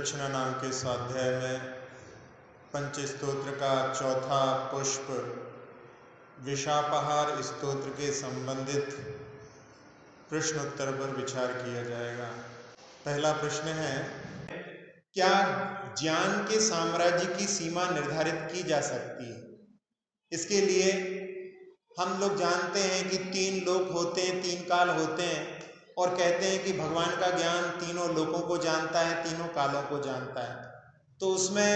दक्षिणा नाम के स्वाध्याय में पंचस्तोत्र का चौथा पुष्प विशापहार स्तोत्र के संबंधित प्रश्न उत्तर पर विचार किया जाएगा। पहला प्रश्न है, क्या ज्ञान के साम्राज्य की सीमा निर्धारित की जा सकती है? इसके लिए हम लोग जानते हैं कि 3 लोक होते हैं, 3 काल होते हैं और कहते हैं कि भगवान का ज्ञान तीनों लोकों को जानता है, तीनों कालों को जानता है। तो उसमें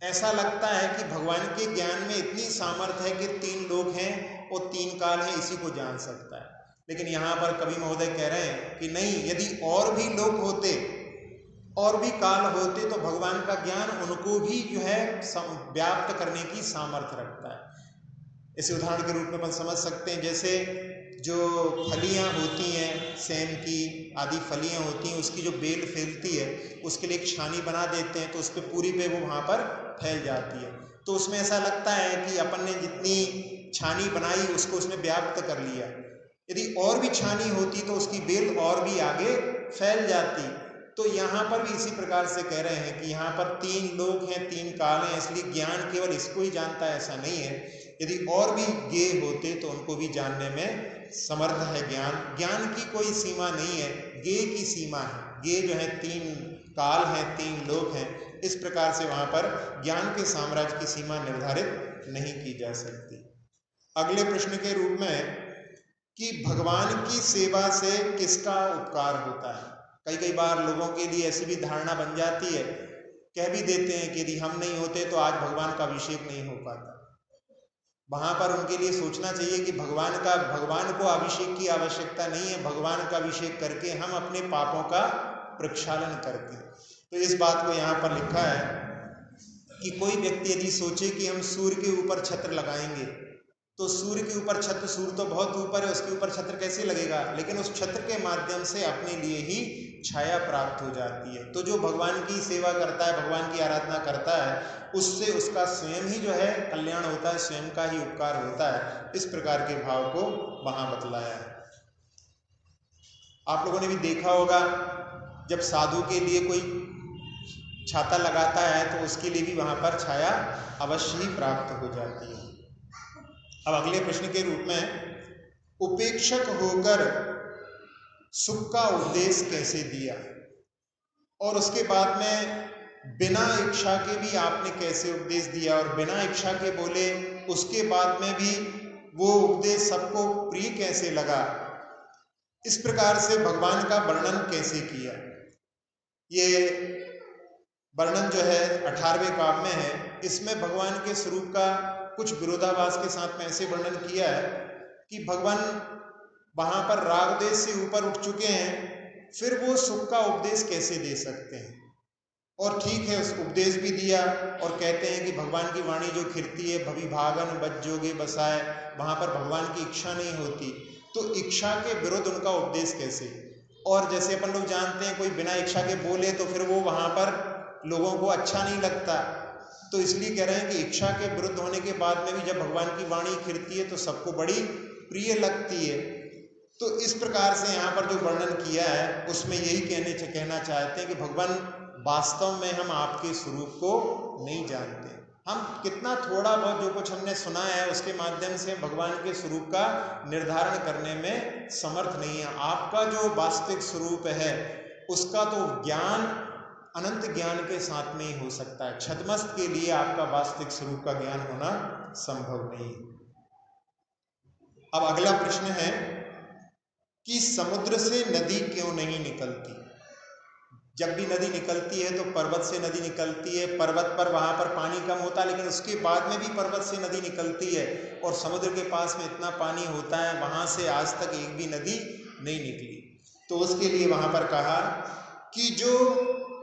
ऐसा लगता है कि भगवान के ज्ञान में इतनी सामर्थ्य है कि 3 लोक हैं और 3 काल हैं, इसी को जान सकता है। लेकिन यहाँ पर कवि महोदय कह रहे हैं कि नहीं, यदि और भी लोक होते और भी काल होते तो भगवान का ज्ञान उनको भी जो है व्याप्त करने की सामर्थ्य रखता है। इसे उदाहरण के रूप में अपन समझ सकते हैं, जैसे जो फलियां होती हैं, सेम की आदि फलियां होती हैं, उसकी जो बेल फैलती है उसके लिए एक छानी बना देते हैं तो उस पर पूरी पे वो वहाँ पर फैल जाती है। तो उसमें ऐसा लगता है कि अपन ने जितनी छानी बनाई उसको उसने व्याप्त कर लिया। यदि और भी छानी होती तो उसकी बेल और भी आगे फैल जाती। तो यहाँ पर भी इसी प्रकार से कह रहे हैं कि यहाँ पर 3 लोक हैं, 3 काल हैं, इसलिए ज्ञान केवल इसको ही जानता है ऐसा नहीं है। यदि और भी ज्ञेय होते तो उनको भी जानने में समर्थ है ज्ञान। ज्ञान की कोई सीमा नहीं है, ज्ञेय की सीमा है। ज्ञेय जो है 3 काल हैं, 3 लोक हैं। इस प्रकार से वहाँ पर ज्ञान के साम्राज्य की सीमा निर्धारित नहीं की जा सकती। अगले प्रश्न के रूप में कि भगवान की सेवा से किसका उपकार होता है? कई बार लोगों के लिए ऐसी भी धारणा बन जाती है, कह भी देते हैं कि यदि हम नहीं होते तो आज भगवान का अभिषेक नहीं हो पाता। वहाँ पर उनके लिए सोचना चाहिए कि भगवान को अभिषेक की आवश्यकता नहीं है। भगवान का अभिषेक करके हम अपने पापों का प्रक्षालन करते हैं। तो इस बात को यहाँ पर लिखा है कि कोई व्यक्ति यदि सोचे कि हम सूर्य के ऊपर छत्र लगाएंगे तो सूर्य के ऊपर छत्र, सूर्य तो बहुत ऊपर है, उसके ऊपर छत्र कैसे लगेगा? लेकिन उस छत्र के माध्यम से अपने लिए ही छाया प्राप्त हो जाती है। तो जो भगवान की सेवा करता है, भगवान की आराधना करता है, उससे उसका स्वयं ही जो है कल्याण होता है, स्वयं का ही उपकार होता है। इस प्रकार के भाव को वहां बतलाया है। आप लोगों ने भी देखा होगा, जब साधु के लिए कोई छाता लगाता है तो उसके लिए भी वहां पर छाया अवश्य ही प्राप्त हो जाती है। अब अगले प्रश्न के रूप में, उपेक्षक होकर सुख का उपदेश कैसे दिया? और उसके बाद में बिना इच्छा के भी आपने कैसे उपदेश दिया? और बिना इच्छा के बोले उसके बाद में भी वो उपदेश सबको प्रिय कैसे लगा? इस प्रकार से भगवान का वर्णन कैसे किया? ये वर्णन जो है 18वें काव्य में है। इसमें भगवान के स्वरूप का कुछ विरोधाभास के साथ में ऐसे वर्णन किया है कि भगवान वहां पर राग देश से ऊपर उठ चुके हैं, फिर वो सुख का उपदेश कैसे दे सकते हैं? और ठीक है, उस उपदेश भी दिया और कहते हैं कि भगवान की वाणी जो खिरती है, भवि भागन बच जोगे बसाए, वहां पर भगवान की इच्छा नहीं होती, तो इच्छा के विरुद्ध उनका उपदेश कैसे? और जैसे अपन लोग जानते हैं, कोई बिना इच्छा के बोले तो फिर वो वहां पर लोगों को अच्छा नहीं लगता। तो इसलिए कह रहे हैं कि इच्छा के विरुद्ध होने के बाद में भी जब भगवान की वाणी खिरती है तो सबको बड़ी प्रिय लगती है। तो इस प्रकार से यहाँ पर जो वर्णन किया है उसमें यही कहना चाहते हैं कि भगवान वास्तव में हम आपके स्वरूप को नहीं जानते। हम कितना थोड़ा बहुत जो कुछ हमने सुना है उसके माध्यम से भगवान के स्वरूप का निर्धारण करने में समर्थ नहीं है। आपका जो वास्तविक स्वरूप है उसका तो ज्ञान अनंत ज्ञान के साथ में ही हो सकता है। छद्मस्त के लिए आपका वास्तविक स्वरूप का ज्ञान होना संभव नहीं। अब अगला प्रश्न है कि समुद्र से नदी क्यों नहीं निकलती? जब भी नदी निकलती है तो पर्वत से नदी निकलती है। पर्वत पर वहां पर पानी कम होता है, लेकिन उसके बाद में भी पर्वत से नदी निकलती है। और समुद्र के पास में इतना पानी होता है, वहां से आज तक एक भी नदी नहीं निकली। तो उसके लिए वहां पर कहा कि जो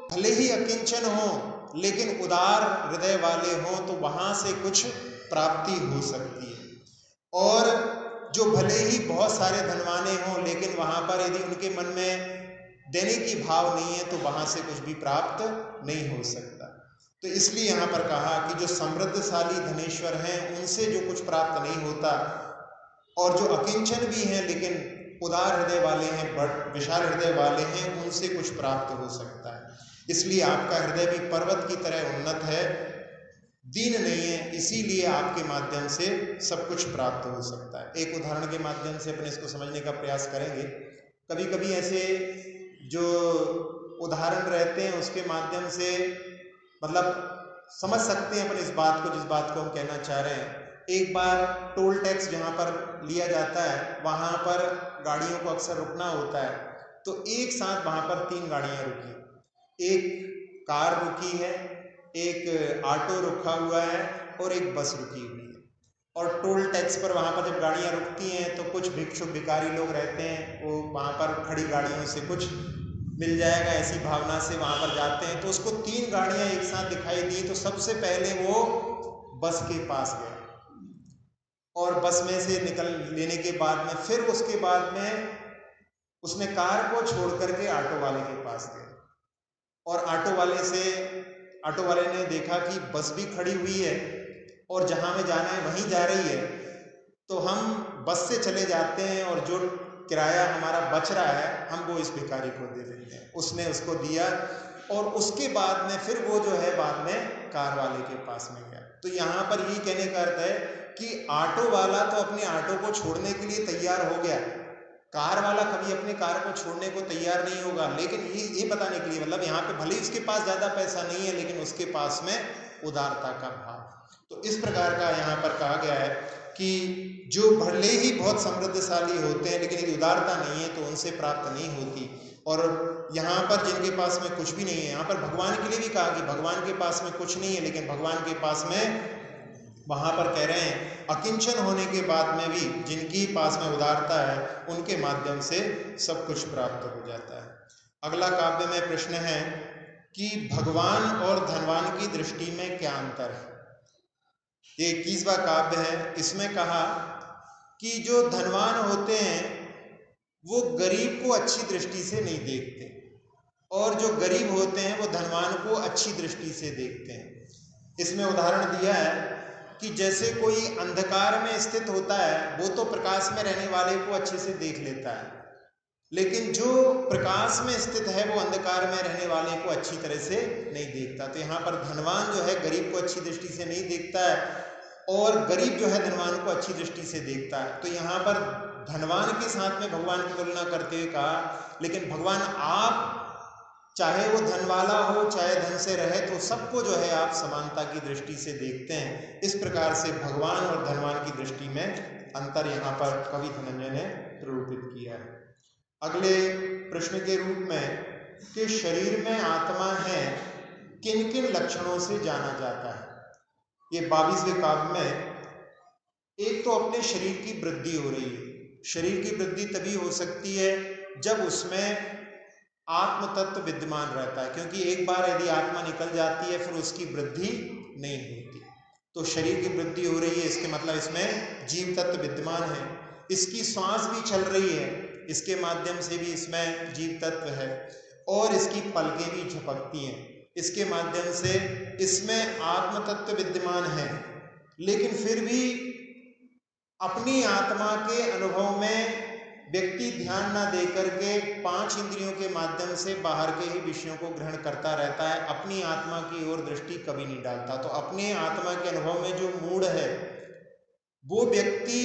भले ही अकिंचन हो लेकिन उदार हृदय वाले हो तो वहां से कुछ प्राप्ति हो सकती है। और जो भले ही बहुत सारे धनवाने हों लेकिन वहां पर यदि उनके मन में देने की भाव नहीं है तो वहां से कुछ भी प्राप्त नहीं हो सकता। तो इसलिए यहाँ पर कहा कि जो समृद्धशाली धनेश्वर हैं उनसे जो कुछ प्राप्त नहीं होता, और जो अकिंचन भी हैं लेकिन उदार हृदय वाले हैं, विशाल हृदय वाले हैं, उनसे कुछ प्राप्त हो सकता है। इसलिए आपका हृदय भी पर्वत की तरह उन्नत है, दीन नहीं है, इसीलिए आपके माध्यम से सब कुछ प्राप्त हो सकता है। एक उदाहरण के माध्यम से अपने इसको समझने का प्रयास करेंगे। कभी कभी ऐसे जो उदाहरण रहते हैं उसके माध्यम से मतलब समझ सकते हैं अपन इस बात को, जिस बात को हम कहना चाह रहे हैं। एक बार टोल टैक्स जहाँ पर लिया जाता है वहाँ पर गाड़ियों को अक्सर रुकना होता है, तो एक साथ वहाँ पर 3 गाड़ियाँ रुकी, एक कार रुकी है, एक ऑटो रुका हुआ है और एक बस रुकी हुई है। और टोल टैक्स पर वहाँ पर जब गाड़ियाँ रुकती हैं तो कुछ भिक्षुक भिखारी लोग रहते हैं, वो वहाँ पर खड़ी गाड़ियों से कुछ मिल जाएगा ऐसी भावना से वहाँ पर जाते हैं। तो उसको 3 गाड़ियाँ एक साथ दिखाई दी, तो सबसे पहले वो बस के पास गया और बस में से निकल लेने के बाद में फिर उसके बाद में उसने कार को छोड़ करके ऑटो वाले के पास गया। और ऑटो वाले ने देखा कि बस भी खड़ी हुई है और जहाँ हमें जाना है वहीं जा रही है, तो हम बस से चले जाते हैं और जो किराया हमारा बच रहा है हम वो इस भिखारी को दे देते हैं। उसने उसको दिया और उसके बाद में फिर वो जो है बाद में कार वाले के पास में गया। तो यहाँ पर यही कहने का अर्थ है कि ऑटो वाला तो अपने ऑटो को छोड़ने के लिए तैयार हो गया, कार वाला कभी अपने कार को छोड़ने को तैयार नहीं होगा। लेकिन ये बताने के लिए, मतलब यहाँ पे भले ही उसके पास ज़्यादा पैसा नहीं है लेकिन उसके पास में उदारता का भाव। तो इस प्रकार का यहाँ पर कहा गया है कि जो भले ही बहुत समृद्धशाली होते हैं लेकिन यदि उदारता नहीं है तो उनसे प्राप्त नहीं होती। और यहाँ पर जिनके पास में कुछ भी नहीं है, यहाँ पर भगवान के लिए भी कहा कि भगवान के पास में कुछ नहीं है लेकिन भगवान के पास में, वहाँ पर कह रहे हैं अकिंचन होने के बाद में भी जिनकी पास में उदारता है उनके माध्यम से सब कुछ प्राप्त हो जाता है। अगला काव्य में प्रश्न है कि भगवान और धनवान की दृष्टि में क्या अंतर है। ये 21वां काव्य है। इसमें कहा कि जो धनवान होते हैं वो गरीब को अच्छी दृष्टि से नहीं देखते और जो गरीब होते हैं वो धनवान को अच्छी दृष्टि से देखते हैं। इसमें उदाहरण दिया है कि जैसे कोई अंधकार में स्थित होता है वो तो प्रकाश में रहने वाले को अच्छे से देख लेता है, लेकिन जो प्रकाश में स्थित है वो अंधकार में रहने वाले को अच्छी तरह से नहीं देखता। तो यहाँ पर धनवान जो है गरीब को अच्छी दृष्टि से नहीं देखता है और गरीब जो है धनवान को अच्छी दृष्टि से देखता है। तो यहाँ पर धनवान के साथ में भगवान की तुलना करते हुए कहा, लेकिन भगवान आप चाहे वो धन वाला हो चाहे धन से रहे तो सबको जो है आप समानता की दृष्टि से देखते हैं। इस प्रकार से भगवान और धनवान की दृष्टि में अंतर यहाँ पर कवि धनंजय ने निरूपित किया है। अगले प्रश्न के रूप में कि शरीर में आत्मा है किन किन लक्षणों से जाना जाता है। ये 22वें काव्य में एक तो अपने शरीर की वृद्धि हो रही है। शरीर की वृद्धि तभी हो सकती है जब उसमें आत्म तत्व विद्यमान रहता है, क्योंकि एक बार यदि आत्मा निकल जाती है फिर उसकी वृद्धि नहीं होती। तो शरीर की वृद्धि हो रही है इसके मतलब इसमें जीव तत्व विद्यमान है। इसकी सांस भी चल रही है, इसके माध्यम से भी इसमें जीव तत्व है। और इसकी पलकें भी झपकती हैं, इसके माध्यम से इसमें आत्म तत्व विद्यमान है। लेकिन फिर भी अपनी आत्मा के अनुभव में व्यक्ति ध्यान ना दे करके 5 इंद्रियों के माध्यम से बाहर के ही विषयों को ग्रहण करता रहता है, अपनी आत्मा की ओर दृष्टि कभी नहीं डालता। तो अपने आत्मा के अनुभव में जो मूढ़ है वो व्यक्ति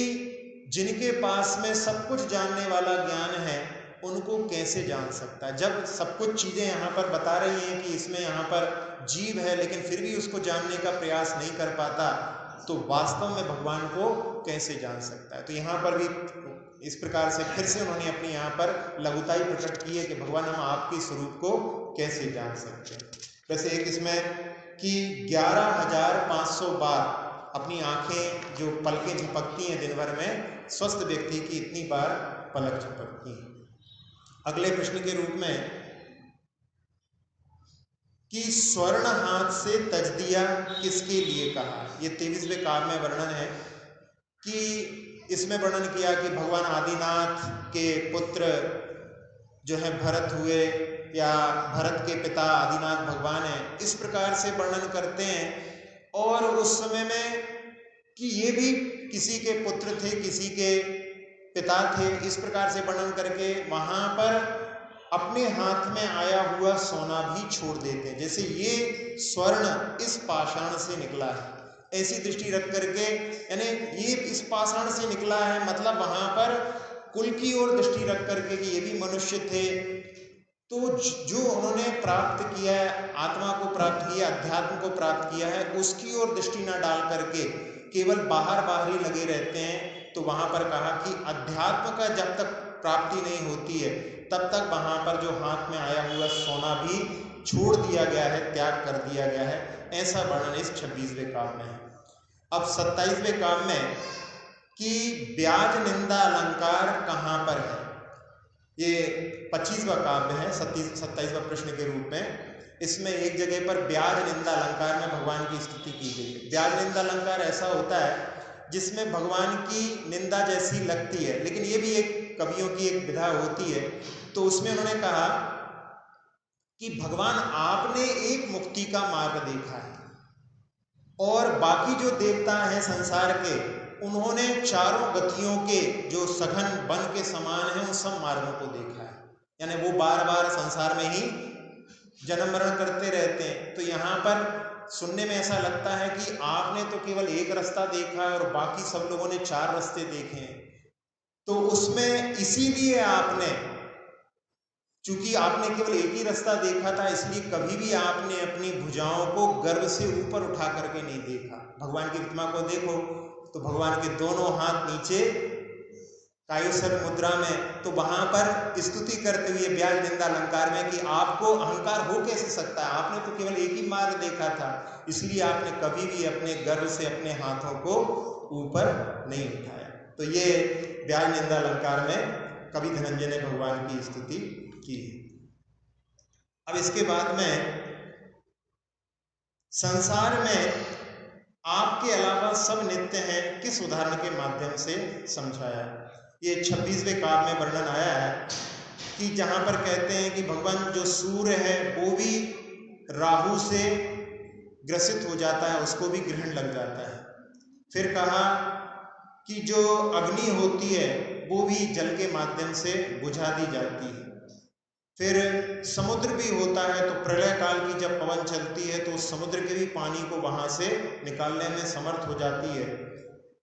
जिनके पास में सब कुछ जानने वाला ज्ञान है उनको कैसे जान सकता है। जब सब कुछ चीजें यहाँ पर बता रही हैं कि इसमें यहाँ पर जीव है लेकिन फिर भी उसको जानने का प्रयास नहीं कर पाता, तो वास्तव में भगवान को कैसे जान सकता है। तो यहाँ पर भी इस प्रकार से फिर से उन्होंने अपनी यहाँ पर लघुताई प्रकट की है कि भगवान हम आपके स्वरूप को कैसे जान सकते हैं। वैसे एक इसमें कि 11,500 बार अपनी आंखें जो पलकें झपकती हैं दिन भर में, स्वस्थ व्यक्ति की इतनी बार पलक झपकती हैं। अगले प्रश्न के रूप में कि स्वर्ण हाथ से तज दिया किसके लिए कहा। ये 23वें काव्य में वर्णन है कि इसमें वर्णन किया कि भगवान आदिनाथ के पुत्र जो है भरत हुए या भरत के पिता आदिनाथ भगवान है, इस प्रकार से वर्णन करते हैं। और उस समय में कि ये भी किसी के पुत्र थे, किसी के पिता थे, इस प्रकार से वर्णन करके वहाँ पर अपने हाथ में आया हुआ सोना भी छोड़ देते हैं, जैसे ये स्वर्ण इस पाषाण से निकला है, ऐसी दृष्टि रख करके, यानी ये इस पाषाण से निकला है, मतलब वहां पर कुल की ओर दृष्टि रख करके कि ये भी मनुष्य थे, तो जो उन्होंने प्राप्त किया है, आत्मा को प्राप्त किया, अध्यात्म को प्राप्त किया है, उसकी ओर दृष्टि न डाल करके केवल बाहर ही लगे रहते हैं। तो वहां पर कहा कि अध्यात्म का जब तक प्राप्ति नहीं होती है तब तक वहां पर जो हाथ में आया हुआ सोना भी छोड़ दिया गया है, त्याग कर दिया गया है। ऐसा वर्णन इस 26वें काव्य में है। अब 27वें काव्य में कि ब्याज निंदा अलंकार कहाँ पर है, ये 25वां काव्य है 27वां प्रश्न के रूप में। इसमें एक जगह पर ब्याज निंदा अलंकार में भगवान की स्तुति की गई है। ब्याज निंदा अलंकार ऐसा होता है जिसमें भगवान की निंदा जैसी लगती है, लेकिन ये भी एक कवियों की एक विधा होती है। तो उसमें उन्होंने कहा कि भगवान आपने एक मुक्ति का मार्ग देखा है और बाकी जो देवता हैं संसार के, उन्होंने चारों गतियों के जो सघन वन के समान हैं उन सब मार्गों को देखा है, यानी वो बार बार संसार में ही जन्म मरण करते रहते हैं। तो यहाँ पर सुनने में ऐसा लगता है कि आपने तो केवल एक रास्ता देखा है और बाकी सब लोगों ने 4 रास्ते देखे हैं। तो उसमें इसीलिए आपने, चूंकि आपने केवल एक ही रास्ता देखा था, इसलिए कभी भी आपने अपनी भुजाओं को गर्व से ऊपर उठा करके नहीं देखा। भगवान की प्रतिमा को देखो तो भगवान के दोनों हाथ नीचे कायुसर मुद्रा में, तो वहां पर स्तुति करते हुए ब्याज निंदा अलंकार में कि आपको अहंकार हो कैसे सकता है, आपने तो केवल एक ही मार्ग देखा था, इसलिए आपने कभी भी अपने गर्व से अपने हाथों को ऊपर नहीं उठाया। तो ये ब्याज निंदा अलंकार में कवि धनंजय ने भगवान की स्तुति की। अब इसके बाद में संसार में आपके अलावा सब नित्य हैं, किस उदाहरण के माध्यम से समझाया। ये 26वें काव्य में वर्णन आया है कि जहां पर कहते हैं कि भगवान जो सूर्य है वो भी राहु से ग्रसित हो जाता है, उसको भी ग्रहण लग जाता है। फिर कहा कि जो अग्नि होती है वो भी जल के माध्यम से बुझा दी जाती है। फिर समुद्र भी होता है, तो प्रलय काल की जब पवन चलती है तो समुद्र के भी पानी को वहां से निकालने में समर्थ हो जाती है।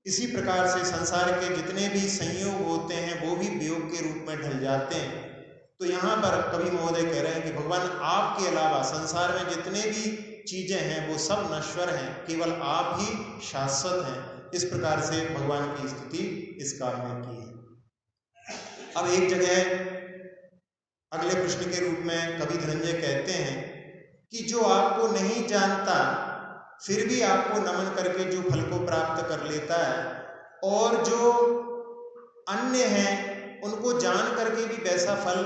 इसी प्रकार से संसार के जितने भी संयोग होते हैं वो भी वियोग के रूप में ढल जाते हैं। तो यहाँ पर कवि महोदय कह रहे हैं कि भगवान आपके अलावा संसार में जितने भी चीजें हैं वो सब नश्वर हैं, केवल आप ही शाश्वत हैं। इस प्रकार से भगवान की स्तुति इस काव्य में की है। अब एक जगह अगले प्रश्न के रूप में कवि धनंजय कहते हैं कि जो आपको नहीं जानता फिर भी आपको नमन करके जो फल को प्राप्त कर लेता है, और जो अन्य हैं उनको जान करके भी वैसा फल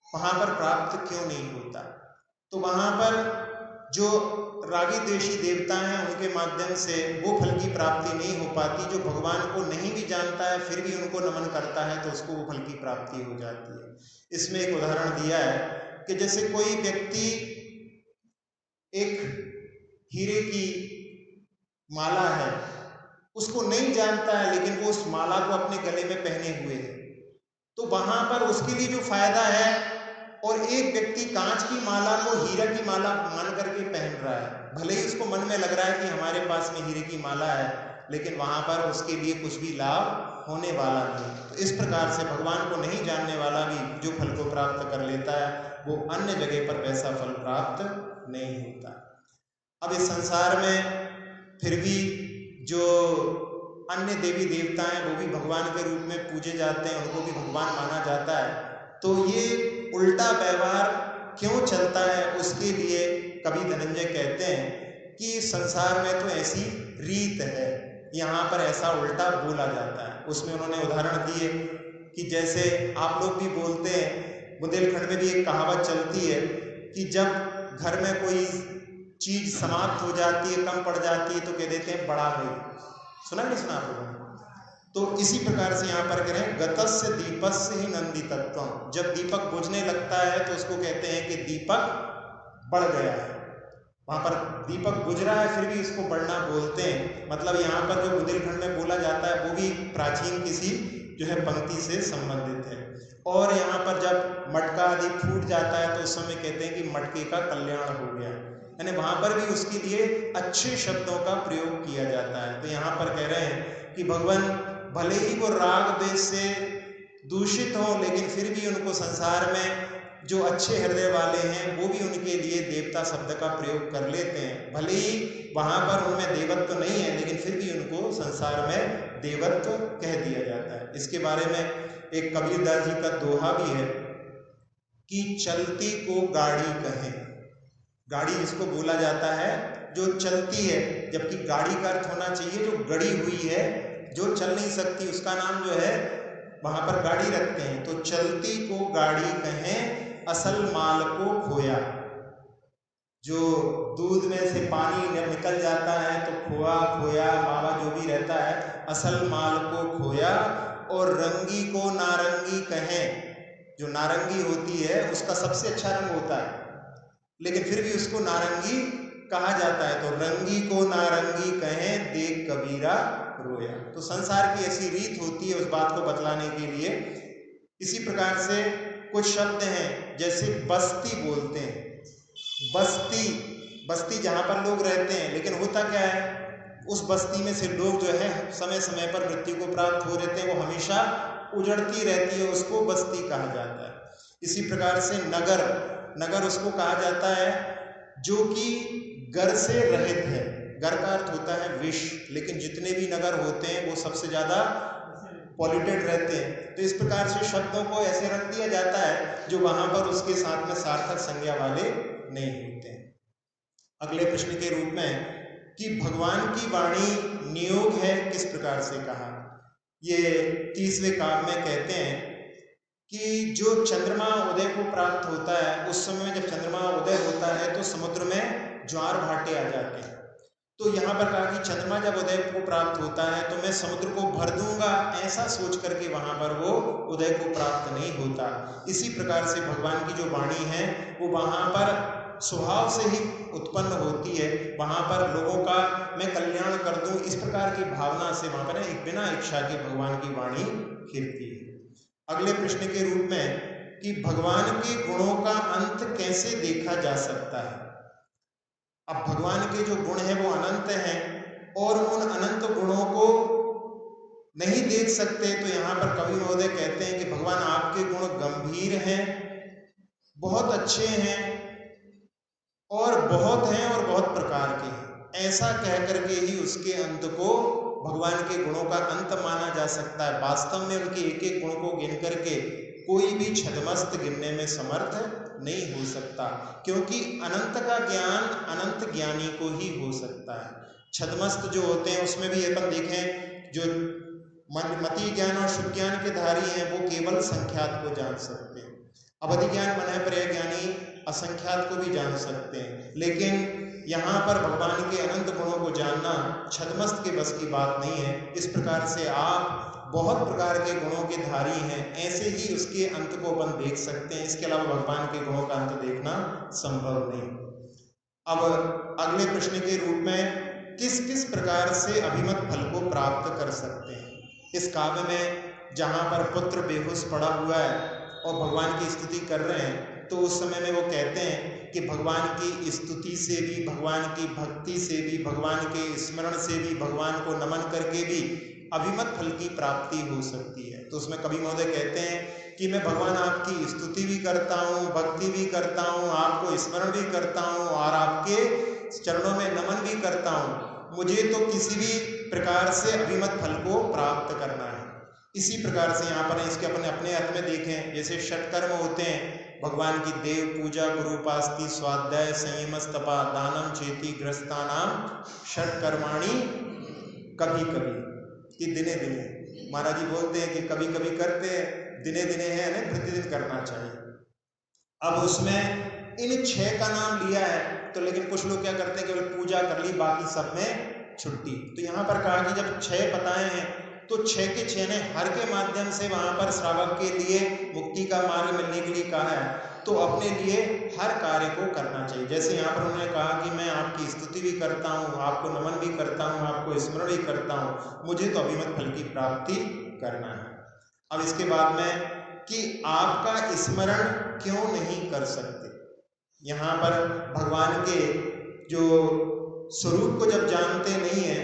वहां पर प्राप्त क्यों नहीं होता। तो वहां पर जो रागी द्वेषी देवता हैं उनके माध्यम से वो फल की प्राप्ति नहीं हो पाती, जो भगवान को नहीं भी जानता है फिर भी उनको नमन करता है तो उसको वो फल की प्राप्ति हो जाती है। इसमें एक उदाहरण दिया है कि जैसे कोई व्यक्ति एक हीरे की माला है, उसको नहीं जानता है लेकिन वो उस माला को अपने गले में पहने हुए है, तो वहां पर उसके लिए जो फायदा है, और एक व्यक्ति कांच की माला को हीरा की माला मान करके पहन रहा है, भले ही उसको मन में लग रहा है कि हमारे पास में हीरे की माला है, लेकिन वहां पर उसके लिए कुछ भी लाभ होने वाला नहीं। तो इस प्रकार से भगवान को नहीं जानने वाला भी जो फल को प्राप्त कर लेता है वो अन्य जगह पर वैसा फल प्राप्त नहीं होता। अब इस संसार में फिर भी जो अन्य देवी देवता हैं वो भी भगवान के रूप में पूजे जाते हैं, उनको भी भगवान माना जाता है। तो ये उल्टा व्यवहार क्यों चलता है, उसके लिए कवि धनंजय कहते हैं कि संसार में तो ऐसी रीत है, यहाँ पर ऐसा उल्टा बोला जाता है। उसमें उन्होंने उदाहरण दिए कि जैसे आप लोग भी बोलते हैं, बुंदेलखंड में भी एक कहावत चलती है कि जब घर में कोई चीज समाप्त हो जाती है, कम पड़ जाती है, तो कह देते हैं बड़ा गई। सुना नहीं सुना आप लोगों ने? तो इसी प्रकार से यहाँ पर करें गतस्य दीपस्य ही नंदितत्वम, जब दीपक बुझने लगता है तो उसको कहते हैं कि दीपक बढ़ गया है। वहां पर दीपक बुझ रहा है फिर भी इसको बढ़ना बोलते हैं। मतलब यहाँ पर जो बुंदेलखंड में बोला जाता है वो भी प्राचीन किसी जो है पंक्ति से संबंधित है। और यहाँ पर जब मटका आदि फूट जाता है तो उस समय कहते हैं कि मटके का कल्याण हो गया, यानी वहाँ पर भी उसके लिए अच्छे शब्दों का प्रयोग किया जाता है। तो यहाँ पर कह रहे हैं कि भगवान भले ही वो राग द्वेष से दूषित हो, लेकिन फिर भी उनको संसार में जो अच्छे हृदय वाले हैं वो भी उनके लिए देवता शब्द का प्रयोग कर लेते हैं। भले ही वहाँ पर उनमें देवत्व नहीं है, लेकिन फिर भी उनको संसार में देवत्व कह दिया जाता है। इसके बारे में एक कबीरदास जी का दोहा भी है कि चलती को गाड़ी कहें। गाड़ी जिसको बोला जाता है जो चलती है, जबकि गाड़ी का अर्थ होना चाहिए जो गड़ी हुई है, जो चल नहीं सकती, उसका नाम जो है वहां पर गाड़ी रखते हैं। तो चलती को गाड़ी कहें, असल माल को खोया। जो दूध में से पानी निकल जाता है तो खोआ खोया मावा जो भी रहता है, असल माल को खोया। और रंगी को नारंगी कहें, जो नारंगी होती है उसका सबसे अच्छा रंग होता है, लेकिन फिर भी उसको नारंगी कहा जाता है। तो रंगी को नारंगी कहें, देख कबीरा रोया। तो संसार की ऐसी रीत होती है उस बात को बतलाने के लिए। इसी प्रकार से कुछ शब्द हैं, जैसे बस्ती बोलते हैं। बस्ती, बस्ती जहाँ पर लोग रहते हैं, लेकिन होता क्या है, उस बस्ती में से लोग जो है समय समय पर मृत्यु को प्राप्त हो रहते हैं, वो हमेशा उजड़ती रहती है, उसको बस्ती कहा जाता है। इसी प्रकार से नगर, नगर उसको कहा जाता है जो कि घर से रहित है। घर का अर्थ होता है विश्व, लेकिन जितने भी नगर होते हैं वो सबसे ज्यादा पॉल्यूटेड रहते हैं। तो इस प्रकार से शब्दों को ऐसे रख दिया जाता है जो वहां पर उसके साथ में सार्थक संज्ञा वाले नहीं होते हैं। अगले प्रश्न के रूप में कि भगवान की वाणी नियोग है, किस प्रकार से कहा। ये 30वें काव्य में कहते हैं कि जो चंद्रमा उदय को प्राप्त होता है, उस समय में जब चंद्रमा उदय होता है तो समुद्र में ज्वार भाटे आ जाते हैं। तो यहाँ पर कहा कि चंद्रमा जब उदय को प्राप्त होता है तो मैं समुद्र को भर दूंगा, ऐसा सोच करके वहां पर वो उदय को प्राप्त नहीं होता। इसी प्रकार से भगवान की जो वाणी है वो वहां पर स्वभाव से ही उत्पन्न होती है, वहां पर लोगों का मैं कल्याण कर दूं, इस प्रकार की भावना से वहां पर एक बिना इच्छा के भगवान की वाणी खिलती है। अगले प्रश्न के रूप में कि भगवान के गुणों का अंत कैसे देखा जा सकता है। अब भगवान के जो गुण हैं वो अनंत हैं और उन अनंत गुणों को नहीं देख सकते, तो यहाँ पर कवि महोदय कहते हैं कि भगवान आपके गुण गंभीर हैं, बहुत अच्छे हैं और बहुत प्रकार के हैं। ऐसा कह करके ही उसके अंत को भगवान के गुणों का अंत माना जा सकता है। वास्तव में उनके एक एक गुण को गिन करके कोई भी छद्मस्त गिनने में समर्थ नहीं हो सकता, क्योंकि अनंत का ज्ञान अनंत ज्ञानी को ही हो सकता है। छद्मस्त जो होते हैं उसमें भी अपन देखें, जो मति ज्ञान और शुभ ज्ञान के धारी हैं वो केवल संख्यात को जान सकते हैं। अवधि ज्ञान मन है पर्याय ज्ञानी असंख्यात को भी जान सकते हैं, लेकिन यहाँ पर भगवान के अनंत गुणों को जानना छद्मस्त के बस की बात नहीं है। इस प्रकार से आप बहुत प्रकार के गुणों के धारी हैं, ऐसे ही उसके अंत को अपन देख सकते हैं। इसके अलावा भगवान के गुणों का अंत देखना संभव नहीं। अब अगले प्रश्न के रूप में किस किस प्रकार से अभिमत फल को प्राप्त कर सकते हैं। इस काव्य में जहाँ पर पुत्र बेहोश पड़ा हुआ है और भगवान की स्तुति कर रहे हैं, तो उस समय में वो कहते हैं कि भगवान की स्तुति से भी, भगवान की भक्ति से भी, भगवान के स्मरण से भी, भगवान को नमन करके भी अभिमत फल की प्राप्ति हो सकती है। तो उसमें कवि महोदय कहते हैं कि मैं भगवान आपकी स्तुति भी करता हूँ, भक्ति भी करता हूँ, आपको स्मरण भी करता हूँ और आपके चरणों में नमन भी करता हूँ, मुझे तो किसी भी प्रकार से अभिमत फल को प्राप्त करना है। इसी प्रकार से यहाँ पर इसके अपने अर्थ में देखें, जैसे षटकर्म होते हैं भगवान की, देव पूजा, गुरुपास्ति, स्वाध्याय, संयमस्तपा, दानम, चेति, ग्रस्तानाम, षटकर्माणि कभी कभी, कि दिने दिने। महाराज जी बोलते हैं कि कभी कभी करते हैं, दिने दिने है ना, प्रतिदिन करना चाहिए। अब उसमें इन 6 का नाम लिया है, तो लेकिन कुछ लोग क्या करते हैं, केवल पूजा कर ली, बाकी सब में छुट्टी। तो यहाँ पर कहा कि जब 6 बताए हैं तो 6 के 6 ने हर के माध्यम से वहां पर श्रावक के लिए मुक्ति का मार्ग मिलने के लिए कहा है, तो अपने लिए हर कार्य को करना चाहिए। जैसे यहाँ पर उन्होंने कहा कि मैं आपकी स्तुति भी करता हूँ, आपको नमन भी करता हूँ, आपको स्मरण भी करता हूँ, मुझे तो अभिमत फल की प्राप्ति करना है। अब इसके बाद में कि आपका स्मरण क्यों नहीं कर सकते। यहाँ पर भगवान के जो स्वरूप को जब जानते नहीं है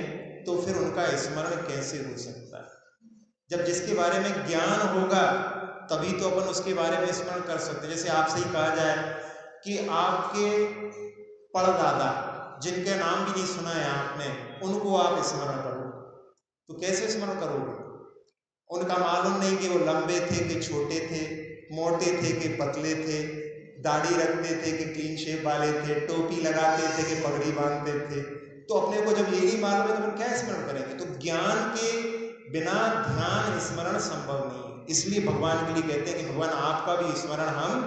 तो फिर उनका स्मरण कैसे हो सकता है। जब जिसके बारे में ज्ञान होगा तभी तो अपन उसके बारे में स्मरण कर सकते हैं। जैसे आपसे ही कहा जाए कि आपके परदादा जिनके नाम भी नहीं सुना है आपने, उनको आप स्मरण करो तो कैसे स्मरण करोगे। उनका मालूम नहीं कि वो लंबे थे कि छोटे थे, मोटे थे कि पतले थे, दाढ़ी रखते थे कि क्लीन शेव वाले थे, टोपी लगाते थे कि पगड़ी बांधते थे। तो अपने को जब ये नहीं मालूम है तो अपन क्या स्मरण करेंगे। तो ज्ञान के बिना ध्यान स्मरण संभव नहीं है। इसलिए भगवान के लिए कहते हैं कि भगवान आपका भी स्मरण हम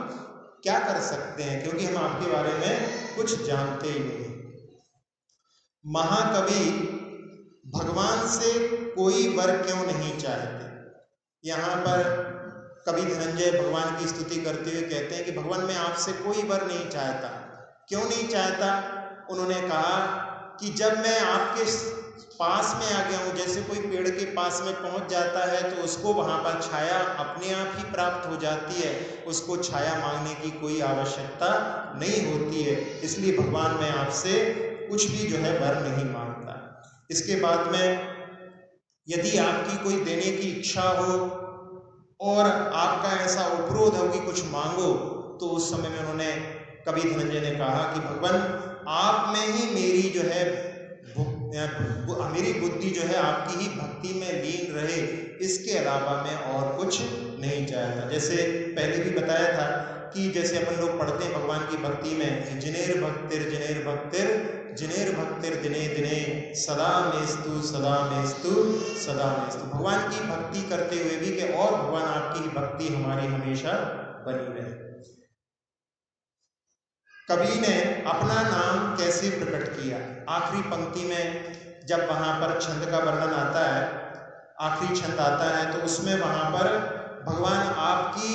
क्या कर सकते हैं, क्योंकि हम आपके बारे में कुछ जानते ही नहीं। महाकवि भगवान से कोई वर क्यों नहीं चाहते। यहाँ पर कवि धनंजय भगवान की स्तुति करते हुए कहते हैं कि भगवान मैं आपसे कोई वर नहीं चाहता। क्यों नहीं चाहता। उन्होंने कहा कि जब मैं आपके पास में आ गया हूँ, जैसे कोई पेड़ के पास में पहुंच जाता है तो उसको वहां पर छाया अपने आप ही प्राप्त हो जाती है, उसको छाया मांगने की कोई आवश्यकता नहीं होती है। इसलिए भगवान मैं आपसे कुछ भी जो है वर नहीं मांगता। इसके बाद में यदि आपकी कोई देने की इच्छा हो और आपका ऐसा उपरोध हो कि कुछ मांगो, तो उस समय में उन्होंने कवि धनंजय ने कहा कि भगवान आप में ही मेरी जो है मेरी बुद्धि जो है आपकी ही भक्ति में लीन रहे, इसके अलावा मैं और कुछ नहीं चाहता। जैसे पहले भी बताया था कि जैसे अपन लोग पढ़ते हैं भगवान की भक्ति में, जिनेर भक्तिर जिनेर भक्तिर जिनेर भक्तिर दिने दिने सदा मेस्तु सदा मेस्तु सदा मेस्तु। भगवान की भक्ति करते हुए भी कि और भगवान आपकी भक्ति हमारी हमेशा बनी रहे। कवि ने अपना नाम कैसे प्रकट किया। आखिरी पंक्ति में जब वहां पर छंद का वर्णन आता है, आखिरी छंद आता है, तो उसमें वहां पर भगवान आपकी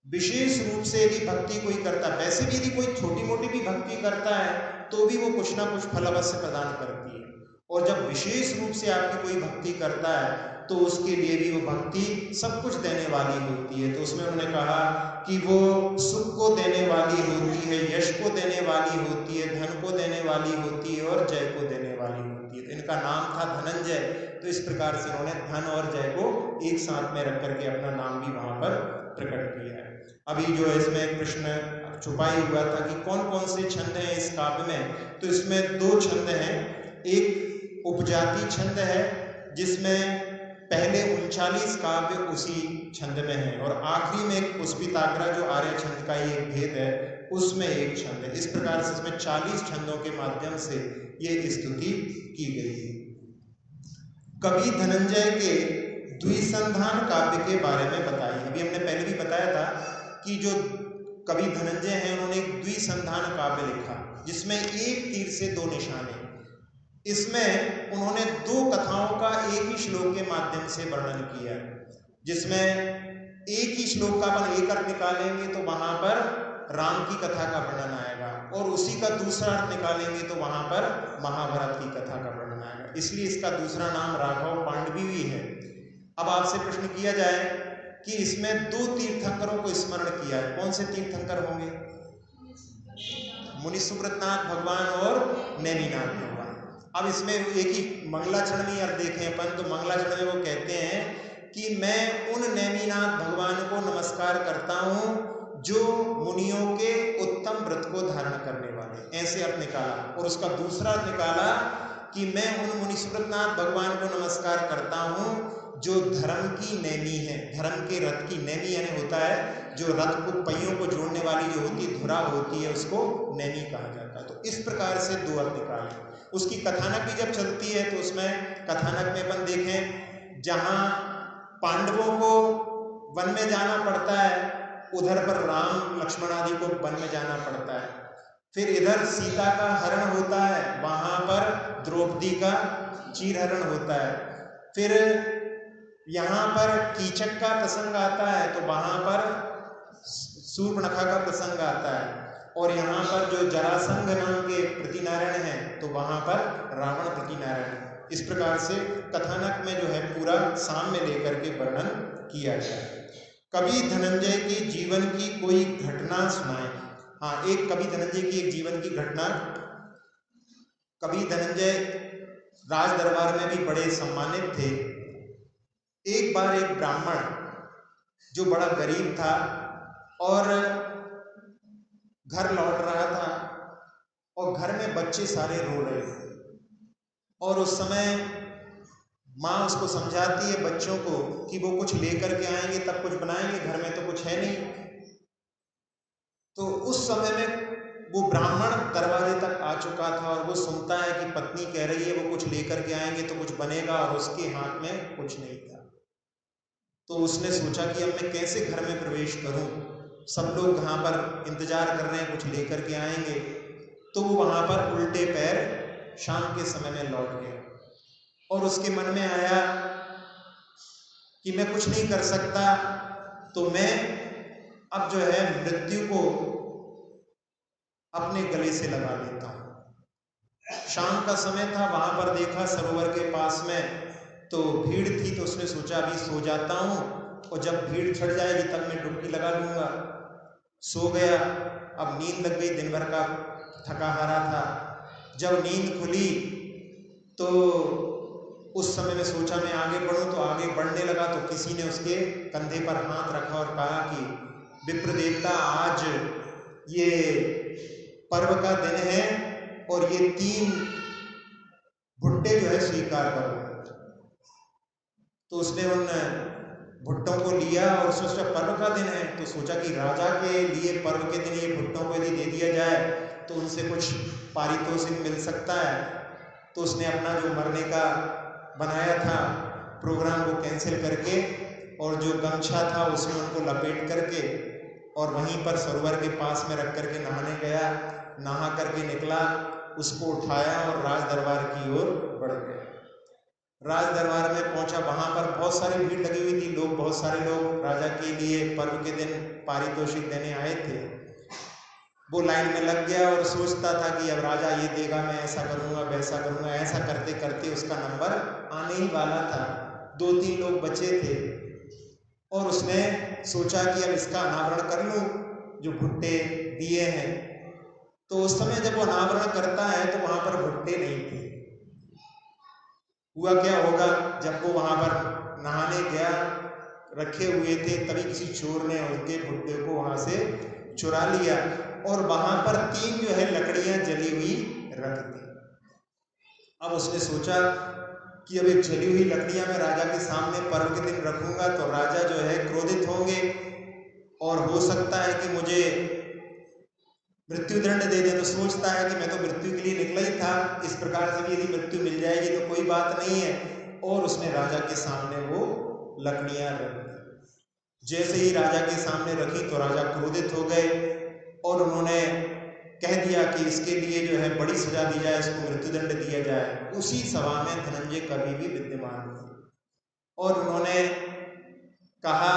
विशेष रूप से यदि भक्ति कोई करता है, वैसे भी यदि कोई छोटी मोटी भी भक्ति करता है तो भी वो कुछ ना कुछ फल अवश्य प्रदान करती है, और जब विशेष रूप से आपकी कोई भक्ति करता है तो उसके लिए भी वो भक्ति सब कुछ देने वाली होती है। तो उसमें उन्होंने कहा कि वो सुख को देने वाली होती है, यश को देने वाली होती है, धन को देने वाली होती है और जय को देने वाली होती है। तो इनका नाम था धनंजय, तो इस प्रकार से उन्होंने धन और जय को एक साथ में रख करके अपना नाम भी वहां पर प्रकट किया है। अभी जो इसमें प्रश्न छुपा ही हुआ था कि कौन कौन से छंद हैं इस काव्य में, तो इसमें दो छंद हैं। एक उपजाति छंद है जिसमें पहले 39 काव्य उसी छंद में है, और आखिरी में एक पुष्पिताग्रह जो आर्य छंद का ही एक भेद है उसमें एक छंद है। इस प्रकार से इसमें 40 छंदों के माध्यम से ये स्तुति की गई है। कवि धनंजय के द्विसंधान काव्य के बारे में बताइए। अभी हमने पहले भी बताया था कि जो कवि धनंजय हैं उन्होंने एक द्विसंधान काव्य लिखा जिसमें एक तीर से दो निशाने। इसमें उन्होंने दो कथाओं का एक ही श्लोक के माध्यम से वर्णन किया, जिसमें एक ही श्लोक का अपन एक अर्थ निकालेंगे तो वहां पर राम की कथा का वर्णन आएगा, और उसी का दूसरा अर्थ निकालेंगे तो वहां पर महाभारत की कथा का वर्णन आएगा। इसलिए इसका दूसरा नाम राघव पांडवी भी है। अब आपसे प्रश्न किया जाए कि इसमें दो तीर्थंकरों को स्मरण किया है, कौन से तीर्थंकर होंगे। मुनि सुब्रतनाथ भगवान और नेमिनाथ भगवान। अब इसमें एक ही मंगलाचरण में अर्थ देखें अपन, तो मंगलाचरण में वो कहते हैं कि मैं उन नेमिनाथ भगवान को नमस्कार करता हूँ जो मुनियों के उत्तम व्रत को धारण करने वाले, ऐसे अर्थ निकाला। और उसका दूसरा अर्थ निकाला कि मैं उन मुनि सुब्रतनाथ भगवान को नमस्कार करता हूँ जो धर्म की नेमी है। धर्म के रथ की नेमी यानी होता है जो रथ को पहियों को जोड़ने वाली जो होती है धुरा होती है, उसको नेमी कहा जाता है। तो इस प्रकार से दो अर्थ निकाले। उसकी कथानक भी जब चलती है तो उसमें कथानक में अपन देखें जहां पांडवों को वन में जाना पड़ता है, उधर पर राम लक्ष्मण आदि को वन में जाना पड़ता है। फिर इधर सीता का हरण होता है, वहां पर द्रौपदी का चीरहरण होता है। फिर यहाँ पर कीचक का प्रसंग आता है तो वहां पर शूर्पणखा का प्रसंग आता है, और यहाँ पर जो जरासंध नाम के प्रतिनारायण हैं तो वहां पर रावण प्रतिनारायण। इस प्रकार से कथानक में जो है पूरा सामने लेकर के वर्णन किया गया है। कवि धनंजय की जीवन की कोई घटना सुनाए। हाँ, एक कवि धनंजय की एक जीवन की घटना। कवि धनंजय राज दरबार में भी बड़े सम्मानित थे। एक बार एक ब्राह्मण जो बड़ा गरीब था और घर लौट रहा था और घर में बच्चे सारे रो रहे थे और उस समय माँ उसको समझाती है बच्चों को कि वो कुछ लेकर के आएंगे तब कुछ बनाएंगे, घर में तो कुछ है नहीं। तो उस समय में वो ब्राह्मण दरवाजे तक आ चुका था और वो सुनता है कि पत्नी कह रही है वो कुछ लेकर के आएंगे तो कुछ बनेगा और उसके हाथ में कुछ नहीं था। तो उसने सोचा कि अब मैं कैसे घर में प्रवेश करूं, सब लोग वहां पर इंतजार कर रहे हैं कुछ लेकर के आएंगे। तो वो वहां पर उल्टे पैर शाम के समय में लौट गया और उसके मन में आया कि मैं कुछ नहीं कर सकता, तो मैं अब जो है मृत्यु को अपने गले से लगा लेता हूं। शाम का समय था, वहां पर देखा सरोवर के पास में तो भीड़ थी, तो उसने सोचा अभी सो जाता हूं और जब भीड़ छट जाएगी तब मैं डुबकी लगा लूंगा। सो गया। अब नींद लग गई, दिन भर का थका हारा था। जब नींद खुली तो उस समय में सोचा मैं आगे बढ़ूं, तो आगे बढ़ने लगा तो किसी ने उसके कंधे पर हाथ रखा और कहा कि विप्र देवता, आज ये पर्व का दिन है और ये 3 भुट्टे जो है स्वीकार करो। तो उसने उन भुट्टों को लिया और सोचा पर्व का दिन है, तो सोचा कि राजा के लिए पर्व के दिन ये भुट्टों को यदि दे दिया जाए तो उनसे कुछ पारितोषिक मिल सकता है। तो उसने अपना जो मरने का बनाया था प्रोग्राम वो कैंसिल करके और जो गमछा था उसमें उनको लपेट करके और वहीं पर सरोवर के पास में रख करके नहाने गया। नहा करके निकला, उसको उठाया और राज दरबार की ओर बढ़ गया। राज दरबार में पहुंचा, वहां पर बहुत सारी भीड़ लगी हुई थी, लोग बहुत सारे लोग राजा के लिए पर्व के दिन पारितोषिक देने आए थे। वो लाइन में लग गया और सोचता था कि अब राजा ये देगा, मैं ऐसा करूंगा वैसा करूंगा। ऐसा करते करते उसका नंबर आने ही वाला था। 2-3 लोग बचे थे और उसने सोचा कि अब इसका अनावरण कर लूं जो भुट्टे दिए हैं। तो उस समय जब वो अनावरण करता है तो वहां पर भुट्टे नहीं थे। हुआ क्या होगा, जब वो वहां पर नहाने गया, रखे हुए थे, तभी किसी चोर ने उनके भुट्टे को वहां से चुरा लिया और वहां पर 3 जो है लकड़ियां जली हुई रख दी। अब उसने सोचा कि अब ये जली हुई लकड़ियां मैं राजा के सामने पर्व के दिन रखूंगा तो राजा जो है क्रोधित होंगे और हो सकता है कि मुझे मृत्यु दंड दे दे। तो सोचता है कि मैं तो मृत्यु के लिए निकला ही था, इस प्रकार से भी यदि मृत्यु मिल जाएगी तो कोई बात नहीं है। और उसने राजा के सामने वो लकड़ियां रख दी। जैसे ही राजा के सामने रखी तो राजा क्रोधित हो गए और उन्होंने कह दिया कि इसके लिए जो है बड़ी सजा दी जाए, इसको मृत्युदंड दिया जाए। उसी सभा में धनंजय कवि भी विद्यमान थे और उन्होंने कहा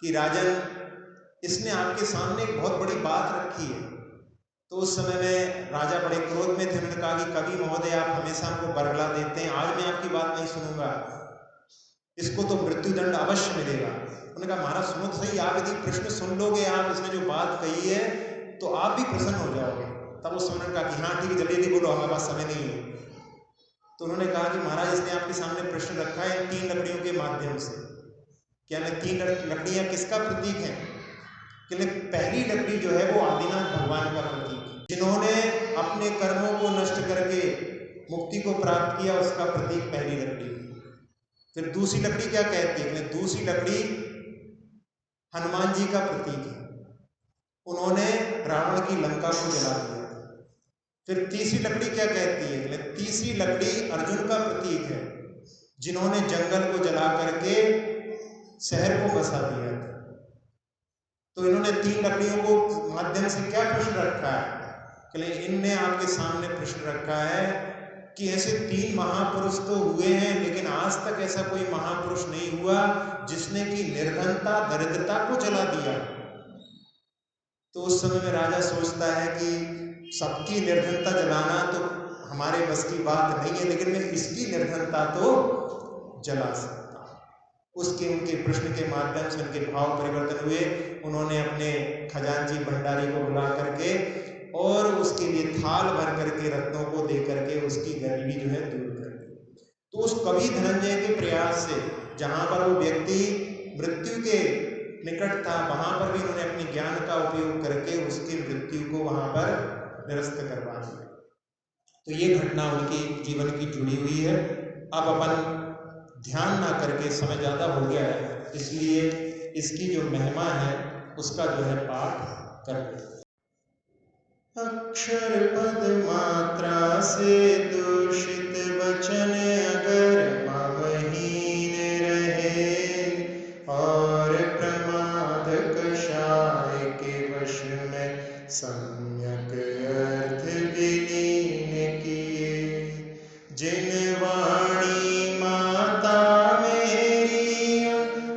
कि राजन, इसने आपके सामने एक बहुत बड़ी बात रखी है। तो उस समय में राजा बड़े क्रोध में थे। उन्होंने कहा कि कवि महोदय, आप हमेशा हमको बरगला देते हैं, आज मैं आपकी बात नहीं सुनूंगा, इसको तो मृत्युदंड अवश्य मिलेगा। उन्होंने कहा महाराज सुनो तो सही, आप यदि प्रश्न सुन लोगे, आप इसने जो बात कही है तो आप भी प्रसन्न हो जाओगे। तब उस समय कहा कि हाँ ठीक है, जल्दी जल्दी बोलो, हमारे पास समय नहीं है। तो उन्होंने कहा कि महाराज, इसने आपके सामने प्रश्न रखा है 3 लकड़ियों के माध्यम से। क्या 3 लकड़ियां किसका प्रतीक है? कि पहली लकड़ी जो है वो आदिनाथ भगवान का प्रतीक है, जिन्होंने अपने कर्मों को नष्ट करके मुक्ति को प्राप्त किया, उसका प्रतीक पहली लकड़ी। फिर दूसरी लकड़ी क्या कहती है? दूसरी लकड़ी हनुमान जी का प्रतीक है, उन्होंने रावण की लंका को जला दिया। फिर तीसरी लकड़ी क्या कहती है? तीसरी लकड़ी अर्जुन का प्रतीक है, जिन्होंने जंगल को जला करके शहर को बसा दिया था। तो इन्होंने 3 लकड़ियों को माध्यम से क्या प्रश्न रखा है? इनने आपके सामने प्रश्न रखा है कि ऐसे 3 महापुरुष तो हुए हैं, लेकिन आज तक ऐसा कोई महापुरुष नहीं हुआ जिसने की निर्धनता दरिद्रता को जला दिया। तो उस समय में राजा सोचता है कि सबकी निर्धनता जलाना तो हमारे बस की बात नहीं है, लेकिन मैं इसकी निर्धनता तो जला सकता हूं। उसके उनके प्रश्न के माध्यम से उनके भाव परिवर्तन हुए। उन्होंने अपने खजांची भंडारी को बुला करके और उसके लिए थाल भर करके रत्नों को दे करके उसकी गरीबी जो है दूर कर दी। तो उस कवि धनंजय के प्रयास से जहाँ पर वो व्यक्ति मृत्यु के निकट था, वहां पर भी उन्होंने अपने ज्ञान का उपयोग करके उसकी मृत्यु को वहां पर निरस्त करवा दिया। तो ये घटना उनकी जीवन की जुड़ी हुई है। अब अपन ध्यान ना करके, समय ज़्यादा हो गया है, इसलिए इसकी जो महिमा है उसका जो है पाठ कर लेते। अक्षर पद मात्रा से दूषित वचन अगर ममहीन रहे और प्रमाद कषाय के वश में सम्यक अर्थ विलीन किए, जिन वाणी माता मेरी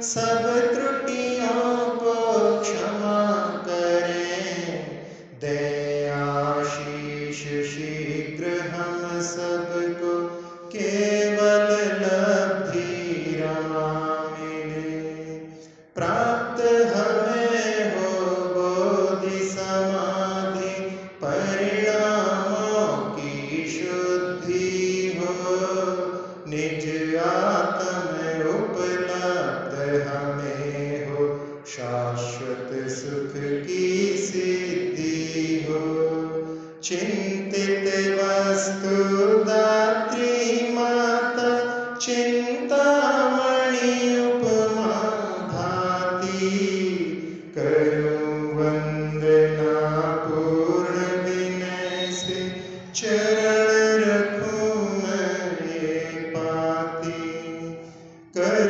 सब त्रुटियों को क्षमा करें, दयाशीष शीघ्र हम सबको केवल लब्धि रमा मिले, प्राप्त हमें हो बोधि समाधि परिणामों की शुद्धि हो, निज आत्म उपलब्ध हमें हो, शाश्वत सुख की सिद्धि हो, चिंतित वस्तु दात्री माता चिंतामणि उपमा भाति, करूं वंदना पूर्ण विनय से चरण रखूं मैं पाती, कर